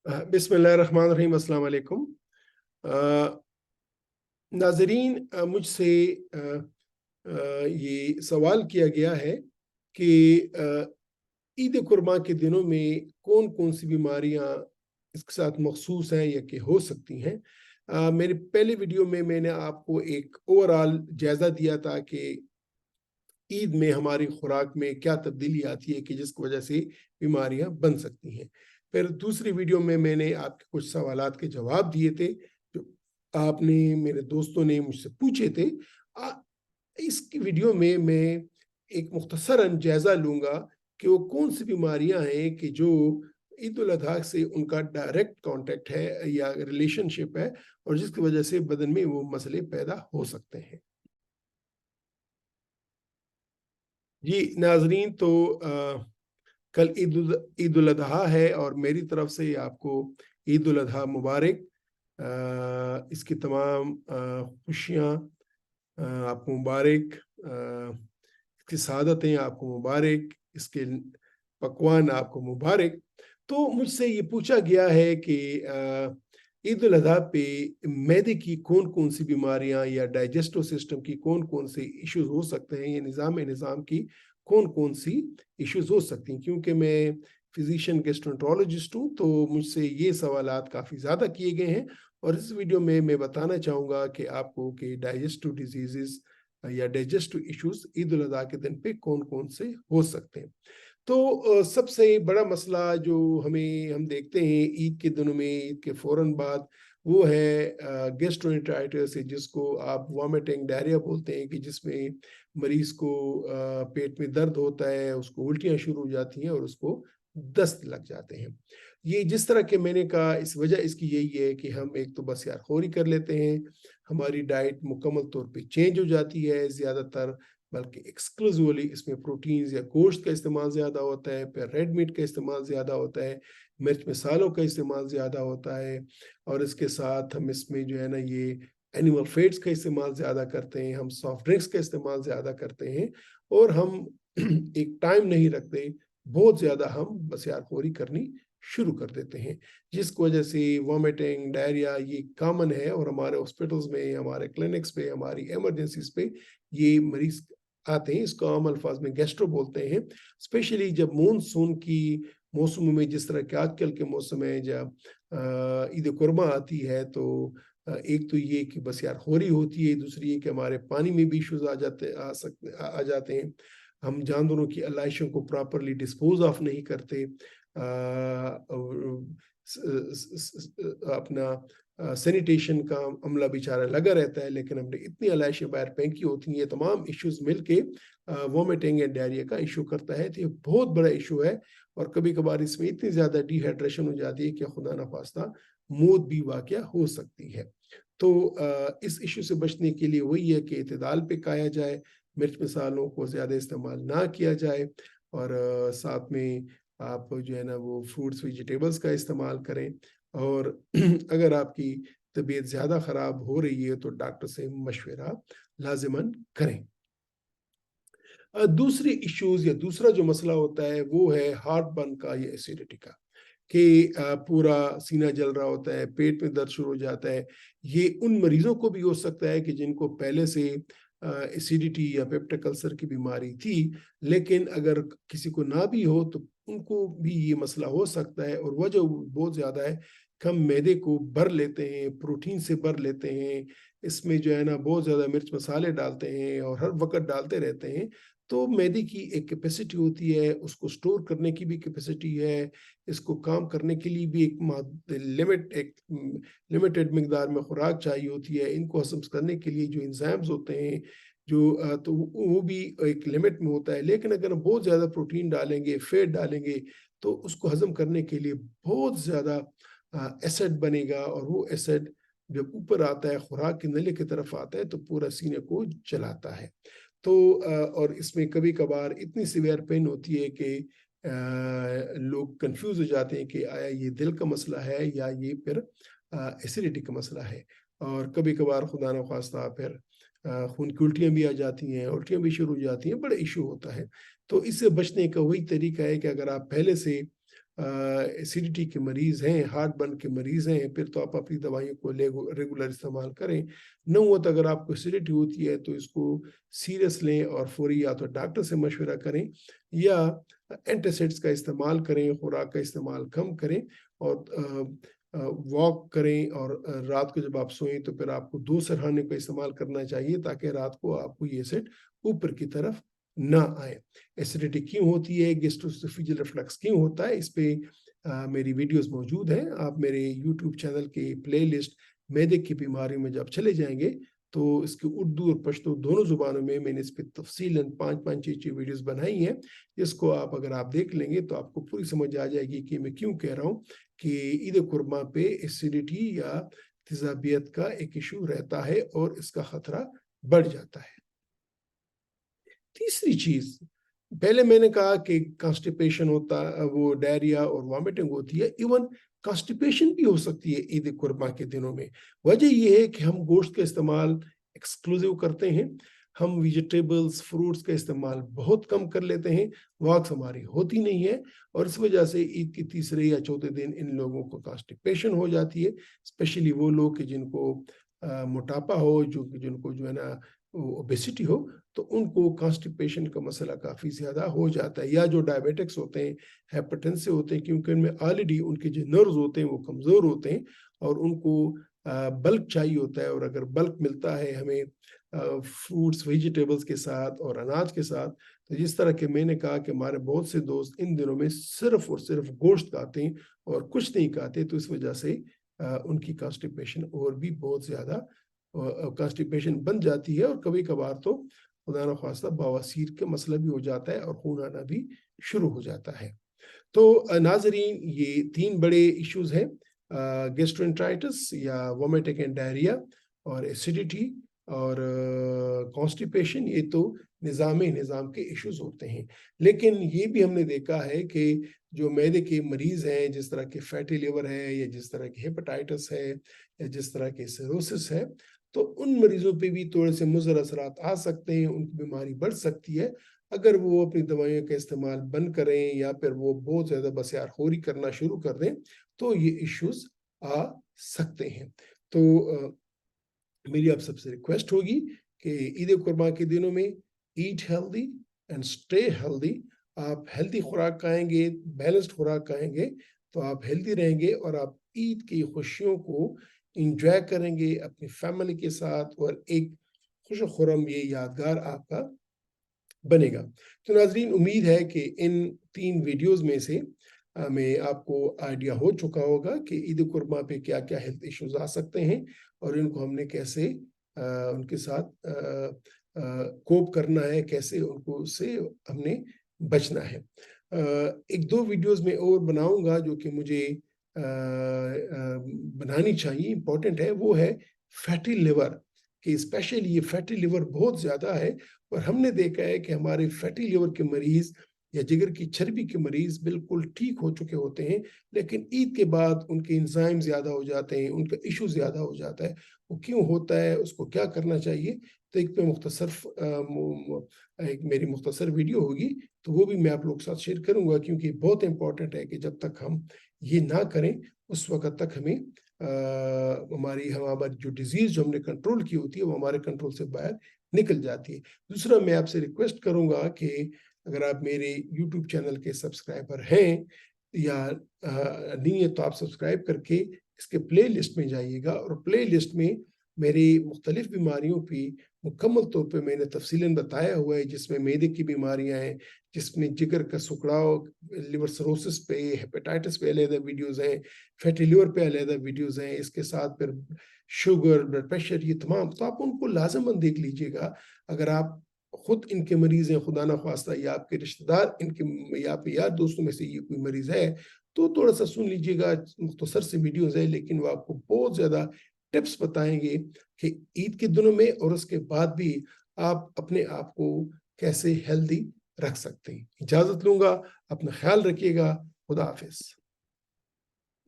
बिस्मिल्लाहिर्रहमानिर्रहीम, अस्सलाम वालेकुम। नाज़रीन, मुझसे ये सवाल किया गया है कि ईद कुर्बान के दिनों में कौन-कौन सी बीमारियां इसके साथ मखसूस हैं या कि हो सकती हैं। मेरे पहले वीडियो में मैंने आपको एक ओवरऑल जायज़ा दिया था कि ईद में हमारी खुराक में क्या तब्दीली आती है कि जिसकी वजह से बीमारियां बन सकती हैं। फिर दूसरी वीडियो में मैंने आपके कुछ सवालात के जवाब दिए थे जो आपने, मेरे दोस्तों ने मुझसे पूछे थे। आ, इस वीडियो में मैं एक मुख्तसरन जायज़ा लूँगा कि वो कौन सी बीमारियां हैं कि जो ईद उल अजहा से उनका डायरेक्ट कांटेक्ट है या रिलेशनशिप है और जिसकी वजह से बदन में वो मसले पैदा हो सकते हैं। जी नाजरीन, तो कल ईद उल अजहा है और मेरी तरफ से आपको ईद उल अजहा मुबारक। इसकी तमाम खुशियाँ आपको मुबारक, इसकी सआदतें आपको मुबारक, इसके पकवान आपको मुबारक। तो मुझसे ये पूछा गया है कि ईद उल अजहा पे मैदे की कौन कौन सी बीमारियां या डाइजेस्टिव सिस्टम की कौन कौन से इश्यूज हो सकते हैं, या निज़ाम की कौन कौन सी इश्यूज हो सकती हैं। क्योंकि मैं फिजिशियन गेस्ट्रोंटरोलॉजिस्ट हूँ तो मुझसे ये सवालात काफ़ी ज़्यादा किए गए हैं और इस वीडियो में मैं बताना चाहूँगा कि आपको कि डाइजेस्टिव डिजीज़ या डाइजेस्टिव इश्यूज ईद उल अजहा के दिन पे कौन कौन से हो सकते हैं। तो सबसे बड़ा मसला जो हम देखते हैं ईद के दिनों में, ईद के फौरन बाद, वो है गैस्ट्रोएंटेराइटिस, जिसको आप वॉमिटिंग डायरिया बोलते हैं, कि जिसमें मरीज को पेट में दर्द होता है, उसको उल्टियाँ शुरू हो जाती हैं और उसको दस्त लग जाते हैं। ये जिस तरह के मैंने कहा, इस वजह इसकी यही है कि हम एक तो बस यारखोरी कर लेते हैं, हमारी डाइट मुकम्मल तौर पे चेंज हो जाती है ज़्यादातर, बल्कि एक्सक्लूसिवली इसमें प्रोटीन्स या गोश्त का इस्तेमाल ज़्यादा होता है, फिर रेड मीट का इस्तेमाल ज़्यादा होता है, मिर्च मसालों का इस्तेमाल ज़्यादा होता है, और इसके साथ हम इसमें जो है ना ये एनिमल फैट्स का इस्तेमाल ज़्यादा करते हैं, हम सॉफ्ट ड्रिंक्स का इस्तेमाल ज़्यादा करते हैं, और हम एक टाइम नहीं रखते, बहुत ज़्यादा हम बसियारखोरी करनी शुरू कर देते हैं, जिसकी वजह से वॉमिटिंग डायरिया ये कॉमन है। और हमारे हॉस्पिटल्स में, हमारे क्लिनिक्स पे, हमारी इमरजेंसीज पे ये मरीज आते हैं। इसको आम अल्फाज में गैस्ट्रो बोलते हैं। स्पेशली जब मानसून की मौसम में, जिस तरह के आजकल के मौसम है, जब ईद कुर्मा आती है, तो एक तो ये कि बस यार होरी होती है, दूसरी ये कि हमारे पानी में भी इश्यूज आ जाते हैं, हम जानवरों की आलाइशों को प्रॉपरली डिस्पोज ऑफ नहीं करते, अपना सैनिटेशन का अमला बेचारा लगा रहता है, लेकिन हमने इतनी आलाइशें बाहर फेंकी होती हैं, ये तमाम इश्यूज मिलके वोमिटिंग एंड डायरिया का इशू करता है। तो ये बहुत बड़ा इशू है, और कभी कभार इसमें इतनी ज़्यादा डिहाइड्रेशन हो जाती है कि खुदा न खास्ता मौत भी वाक़या हो सकती है। तो इस इशू से बचने के लिए वही है कि इत्तेदाल पे खाया जाए, मिर्च मसालों को ज़्यादा इस्तेमाल ना किया जाए, और साथ में आप जो है ना वो फ्रूट्स वेजिटेबल्स का इस्तेमाल करें, और अगर आपकी तबीयत ज़्यादा ख़राब हो रही है तो डॉक्टर से मशवरा लाज़िमन करें। दूसरी इश्यूज या दूसरा जो मसला होता है वो है हार्ट बर्न का या एसिडिटी का, कि पूरा सीना जल रहा होता है, पेट में दर्द शुरू हो जाता है। ये उन मरीजों को भी हो सकता है कि जिनको पहले से एसिडिटी या पेप्टिक अल्सर की बीमारी थी, लेकिन अगर किसी को ना भी हो तो उनको भी ये मसला हो सकता है, और वजह बहुत ज़्यादा है, हम मैदे को भर लेते हैं, प्रोटीन से भर लेते हैं, इसमें जो है ना बहुत ज़्यादा मिर्च मसाले डालते हैं और हर वक्त डालते रहते हैं। तो मैदे की एक कैपेसिटी होती है, उसको स्टोर करने की भी कैपेसिटी है, इसको काम करने के लिए भी एक लिमिटेड मिकदार में खुराक चाहिए होती है। इनको हज़म करने के लिए जो एंजाइम्स होते हैं, जो तो वो भी एक लिमिट में होता है। लेकिन अगर हम बहुत ज़्यादा प्रोटीन डालेंगे, फैट डालेंगे, तो उसको हज़म करने के लिए बहुत ज़्यादा एसिड बनेगा, और वो एसिड जब ऊपर आता है, खुराक के नली की तरफ आता है, तो पूरा सीने को जलाता है। तो और इसमें कभी-कभार इतनी सीवियर पेन होती है कि लोग कन्फ्यूज़ हो जाते हैं कि आया ये दिल का मसला है या ये फिर एसिडिटी का मसला है। और कभी-कभार खुदा न ख़ास्ता फिर खून की उल्टियाँ भी आ जाती हैं, उल्टियाँ भी शुरू हो जाती हैं, बड़ा इश्यू होता है। तो इससे बचने का वही तरीका है कि अगर आप पहले से एसिडिटी के मरीज हैं, हार्ट बर्न के मरीज हैं, फिर तो आप अपनी दवाइयों को रेगुलर इस्तेमाल करें। न हुआ तो अगर आपको एसिडिटी होती है तो इसको सीरियस लें और फौरी या तो डॉक्टर से मशवरा करें या एंटासिड्स का इस्तेमाल करें, खुराक का इस्तेमाल कम करें और वॉक करें। और रात को जब आप सोएं तो फिर आपको 2 सरहाने का इस्तेमाल करना चाहिए ताकि रात को आपको ये एसिड ऊपर की तरफ ना आए। एसिडिटी क्यों होती है, गैस्ट्रोएसोफेजियल रिफ्लक्स क्यों होता है, इस पे मेरी वीडियोस मौजूद हैं। आप मेरे यूट्यूब चैनल के प्लेलिस्ट मैदे की बीमारियों में जब चले जाएंगे तो इसकी उर्दू और पश्तो दोनों जुबानों में मैंने इस पे तफसीलन 5-5 6 वीडियोस बनाई हैं, जिसको अगर आप देख लेंगे तो आपको पूरी समझ आ जाएगी कि मैं क्यों कह रहा हूँ कि ईद कुर्बान पे एसिडिटी या तेजाबियत का एक इशू रहता है और इसका खतरा बढ़ जाता है। तीसरी चीज, पहले मैंने कहा कि कॉन्स्टिपेशन होता, वो डायरिया और वॉमिटिंग होती है। इवन कॉन्स्टिपेशन भी हो सकती है ईद कुर्बान के दिनों में। वजह यह है कि हम गोश्त का इस्तेमाल एक्सक्लूसिव करते हैं, हम वेजिटेबल्स फ्रूट्स का इस्तेमाल बहुत कम कर लेते हैं, वॉक्स हमारी होती नहीं है और इस वजह से ईद के तीसरे या चौथे दिन इन लोगों को कॉन्स्टिपेशन हो जाती है। स्पेशली वो लोग कि जिनको मोटापा हो, जिनको जो है ना ओबेसिटी हो, तो उनको कॉन्स्टिपेशन का मसला काफ़ी ज़्यादा हो जाता है। या जो डायबिटिक्स होते हैं, हाइपरटेंसिव होते हैं, क्योंकि उनमें ऑलरेडी उनके जो नर्व्स होते हैं वो कमज़ोर होते हैं और उनको बल्क चाहिए होता है। और अगर बल्क मिलता है हमें फ्रूट्स वेजिटेबल्स के साथ और अनाज के साथ, तो जिस तरह के मैंने कहा कि हमारे बहुत से दोस्त इन दिनों में सिर्फ और सिर्फ गोश्त खाते हैं और कुछ नहीं खाते, तो इस वजह से उनकी कॉन्स्टिपेशन और भी बहुत ज़्यादा कॉन्स्टिपेशन बन जाती है और कभी कभार तो खुदा न ख्वास्ता बवासीर का मसला भी हो जाता है और खून आना भी शुरू हो जाता है। तो नाजरीन, ये 3 बड़े इश्यूज हैं, गैस्ट्रोएंटेराइटिस या वोमिटिंग एंड डायरिया और एसिडिटी और कॉन्स्टिपेशन। ये तो निज़ाम के इश्यूज होते हैं। लेकिन ये भी हमने देखा है कि जो मैदे के मरीज हैं, जिस तरह के फैटी लिवर है या जिस तरह की हेपेटाइटिस है या जिस तरह के सिरोसिस है, तो उन मरीजों पे भी थोड़े से मुज़र असरात आ सकते हैं, उनकी बीमारी बढ़ सकती है अगर वो अपनी दवाइयों का इस्तेमाल बंद करें या फिर वो बहुत ज़्यादा बसियारखोरी करना शुरू कर दें, तो ये इश्यूज आ सकते हैं। तो मेरी आप सबसे रिक्वेस्ट होगी कि ईद कुर्बान के दिनों में eat healthy and stay healthy. आप हेल्दी खुराक खाएंगे, बैलेंस्ड खुराक खाएंगे तो आप हेल्दी रहेंगे और आप ईद की खुशियों को इंजॉय करेंगे अपनी फैमिली के साथ और एक खुश खुरम ये यादगार आपका बनेगा। तो नाजरीन, उम्मीद है कि इन 3 वीडियोस में से में आपको आइडिया हो चुका होगा कि ईद कुर्बान पे क्या क्या हेल्थ इश्यूज आ सकते हैं और इनको हमने कैसे उनके साथ कोप करना है, कैसे उनको से हमने बचना है। 1-2 वीडियोस में और बनाऊंगा जो कि मुझे बनानी चाहिए, इंपॉर्टेंट है, वो है फैटी लिवर, कि स्पेशली ये फैटी लिवर बहुत ज़्यादा है और हमने देखा है कि हमारे फैटी लिवर के मरीज़ या जिगर की चर्बी के मरीज़ बिल्कुल ठीक हो चुके होते हैं, लेकिन ईद के बाद उनके एंजाइम ज़्यादा हो जाते हैं, उनका इशू ज़्यादा हो जाता है। वो क्यों होता है, उसको क्या करना चाहिए, तो एक पे एक मेरी मुख्तसर वीडियो होगी, तो वो भी मैं आप लोग के साथ शेयर करूँगा, क्योंकि बहुत इंपॉर्टेंट है कि जब तक हम ये ना करें उस वक़्त तक हमें हमारी जो डिजीज़ जो हमने कंट्रोल की होती है वो हमारे कंट्रोल से बाहर निकल जाती है। दूसरा, मैं आपसे रिक्वेस्ट करूँगा कि अगर आप मेरे यूट्यूब चैनल के सब्सक्राइबर हैं या नहीं है, तो आप सब्सक्राइब करके इसके प्लेलिस्ट में जाइएगा और प्लेलिस्ट में मेरी मुख्तलिफ बीमारियों की मुकम्मल तौर पे मैंने तफसीलन बताया हुआ है, जिसमें मैदे की बीमारियां हैं, जिसमें जिगर का सुखड़ाव, लिवर सिरोसिस पे, हेपेटाइटिस पे अलग वीडियोज़ हैं, फैटी लिवर पे अलग वीडियोज़ हैं, इसके साथ फिर शुगर, ब्लड प्रेशर, ये तमाम, तो आप उनको लाजमन देख लीजिएगा। अगर आप खुद इनके मरीज़ हैं, खुदा ना ख्वास्ता, या आपके रिश्तेदार इनके या आपके यार दोस्तों में से ये कोई मरीज़ है, तो थोड़ा सा सुन लीजिएगा। मुख्तसर से वीडियोज़ है लेकिन वो आपको बहुत ज़्यादा टिप्स बताएंगे कि ईद के दिनों में और उसके बाद भी आप अपने आप को कैसे हेल्दी रख सकते हैं। इजाज़त लूँगा, अपना ख्याल रखिएगा। खुदा हाफिज़।